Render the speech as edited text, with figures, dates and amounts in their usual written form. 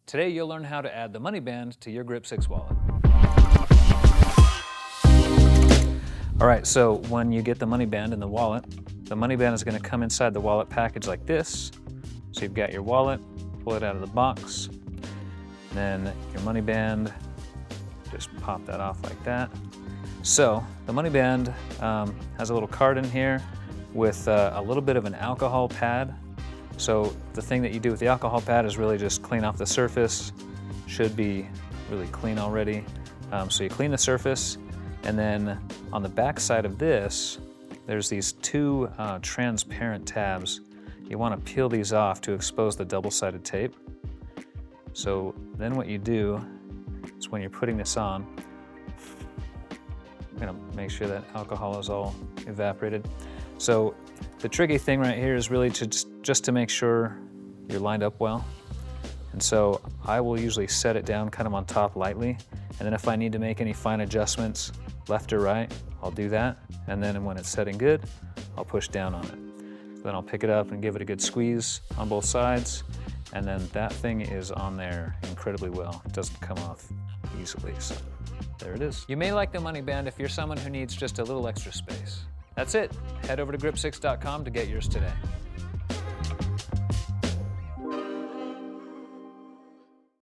Today you'll learn how to add the money band to your Grip6 wallet. All right, so when you get the money band in the wallet is gonna come inside the wallet package like this. So you've got your wallet, pull it out of the box, then your money band, just pop that off like that. So the money band has a little card in here with a little bit of an alcohol pad. So the thing that you do with the alcohol pad is really just clean off the surface. Should be really clean already. So you clean the surface, and then on the back side of this, there's these two transparent tabs. You want to peel these off to expose the double-sided tape. So then what you do is when you're putting this on, I'm gonna make sure that alcohol is all evaporated. So the tricky thing right here is really to just to make sure you're lined up well. And so I will usually set it down kind of on top lightly, and then if I need to make any fine adjustments left or right, I'll do that. And then when it's setting good, I'll push down on it. So then I'll pick it up and give it a good squeeze on both sides, and then that thing is on there incredibly well. It doesn't come off easily, so there it is. You may like the money band if you're someone who needs just a little extra space. That's it. Head over to grip6.com to get yours today.